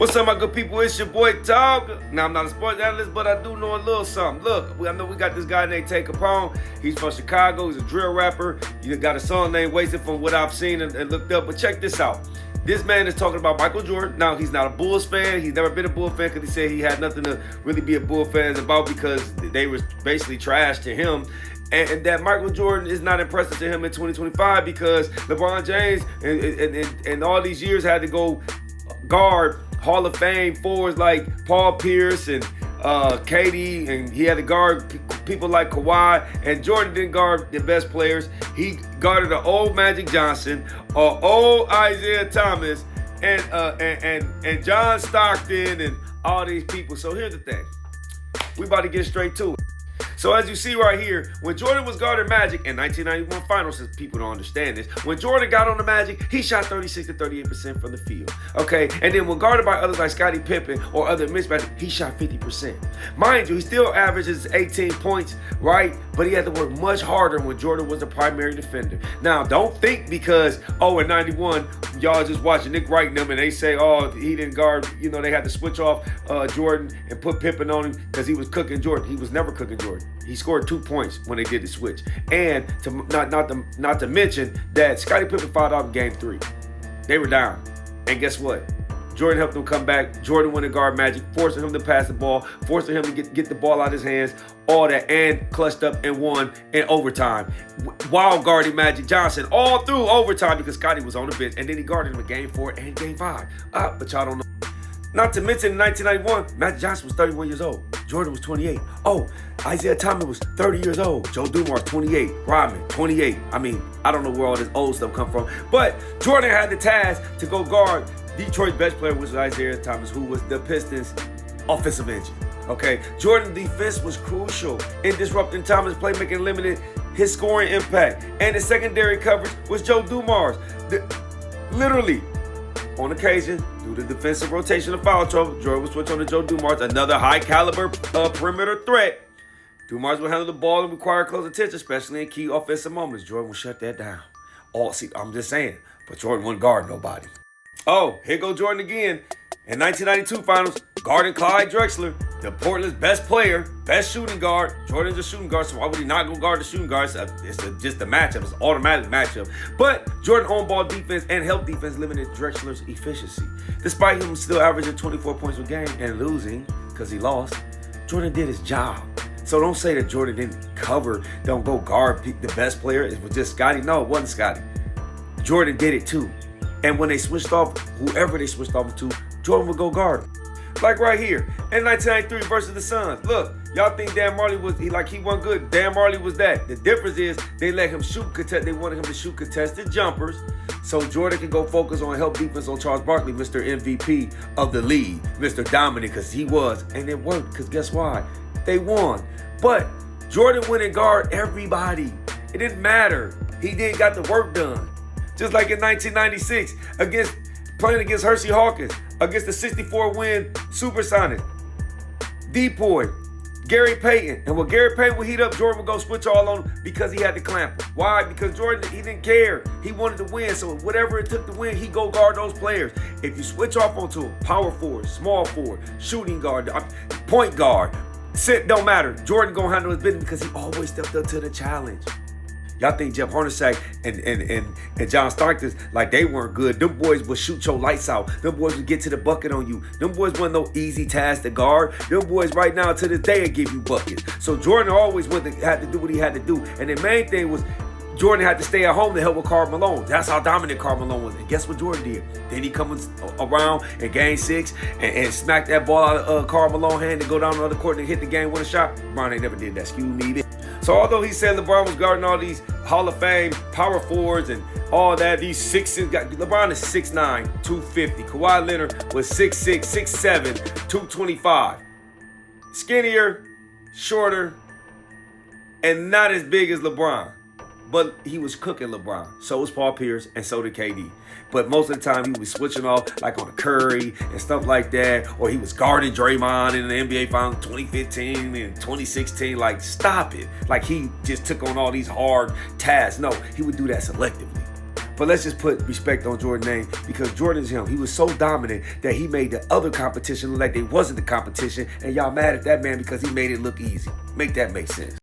What's up, my good people? It's your boy Talk. Now, I'm not a sports analyst, but I do know a little something. Look, I know we got this guy named Tay Capone. He's from Chicago. He's a drill rapper. You got a song named Wasted from what I've seen and looked up. But check this out. This man is talking about Michael Jordan. Now, he's not a Bulls fan. He's never been a Bulls fan because he said he had nothing to really be a Bulls fan about because they were basically trash to him. And that Michael Jordan is not impressive to him in 2025 because LeBron James and all these years had to go guard Hall of Fame forwards like Paul Pierce and KD, and he had to guard people like Kawhi, and Jordan didn't guard the best players. He guarded an old Magic Johnson, old Isaiah Thomas, and John Stockton, and all these people. So here's the thing. We about to get straight to it. So as you see right here, when Jordan was guarding Magic in 1991 finals, since people don't understand this, when Jordan got on the Magic, he shot 36 to 38% from the field. Okay, and then when guarded by others like Scottie Pippen or other mismatches, he shot 50%. Mind you, he still averages 18 points, right? But he had to work much harder when Jordan was the primary defender. Now, don't think because, in 91, y'all just watching Nick Wright and them and they say, he didn't guard, they had to switch off Jordan and put Pippen on him because he was cooking Jordan. He was never cooking Jordan. He scored 2 points when they did the switch. And not to mention that Scottie Pippen fouled out in game 3. They were down. And guess what? Jordan helped them come back. Jordan went to guard Magic, forcing him to pass the ball, forcing him to get the ball out of his hands, all that, and clutched up and won in overtime while guarding Magic Johnson all through overtime because Scottie was on the bench, and then he guarded him in game 4 and game 5. But y'all don't know. Not to mention in 1991, Magic Johnson was 31 years old. Jordan was 28. Isaiah Thomas was 30 years old. Joe Dumars, 28. Rodman, 28. I don't know where all this old stuff come from. But Jordan had the task to go guard Detroit's best player, which was Isaiah Thomas, who was the Pistons' offensive engine. Okay, Jordan's defense was crucial in disrupting Thomas' playmaking, limited his scoring impact. And the secondary coverage was Joe Dumars. Literally, on occasion, due to defensive rotation of foul trouble, Jordan would switch on to Joe Dumars, another high-caliber perimeter threat. Dumars would handle the ball and require close attention, especially in key offensive moments. Jordan would shut that down. I'm just saying, but Jordan wouldn't guard nobody. Here go Jordan again. In 1992 finals, guarding Clyde Drexler, the Portland's best player, best shooting guard. Jordan's a shooting guard, so why would he not go guard the shooting guard? It's just a matchup. It's an automatic matchup. But Jordan on-ball defense and help defense limited Drexler's efficiency. Despite him still averaging 24 points per game and losing because he lost, Jordan did his job. So don't say that Jordan didn't don't go guard the best player. It was just Scottie. No, it wasn't Scottie. Jordan did it too. And when they switched off, whoever they switched off to, Jordan would go guard. Like right here, in 1993 versus the Suns. Look, y'all think Dan Marley he wasn't good. Dan Marley was that. The difference is they let him shoot they wanted him to shoot contested jumpers so Jordan could go focus on help defense on Charles Barkley, Mr. MVP of the league, Mr. Dominant, because he was. And it worked, because guess why? They won. But Jordan went and guard everybody. It didn't matter. He got the work done. Just like in 1996, playing against Hersey Hawkins, against the 64-win Supersonics, Depoy, Gary Payton. And when Gary Payton would heat up, Jordan would go switch all on him because he had to clamp him. Why? Because Jordan, he didn't care. He wanted to win. So whatever it took to win, he go guard those players. If you switch off onto him, power forward, small forward, shooting guard, point guard, don't matter. Jordan gonna handle his business because he always stepped up to the challenge. Y'all think Jeff Hornacek and John Stockton, like they weren't good. Them boys would shoot your lights out. Them boys would get to the bucket on you. Them boys wasn't no easy task to guard. Them boys right now to this day will give you buckets. So Jordan always had to do what he had to do. And the main thing was Jordan had to stay at home to help with Karl Malone. That's how dominant Karl Malone was. And guess what Jordan did? Then he comes around in game 6 and smacked that ball out of Karl Malone's hand and go down the other court and hit the game with a shot. LeBron ain't never did that. Excuse me, bitch. So although he said LeBron was guarding all these Hall of Fame power forwards and all that, these sixes, LeBron is 6'9", 250. Kawhi Leonard was 6'6", 6'7", 225. Skinnier, shorter, and not as big as LeBron. But he was cooking LeBron. So was Paul Pierce, and so did KD. But most of the time, he was switching off like on a Curry and stuff like that. Or he was guarding Draymond in the NBA Finals 2015 and 2016. Like, stop it. Like, he just took on all these hard tasks. No, he would do that selectively. But let's just put respect on Jordan's name because Jordan's him. He was so dominant that he made the other competition look like they wasn't the competition, and y'all mad at that man because he made it look easy. Make that make sense.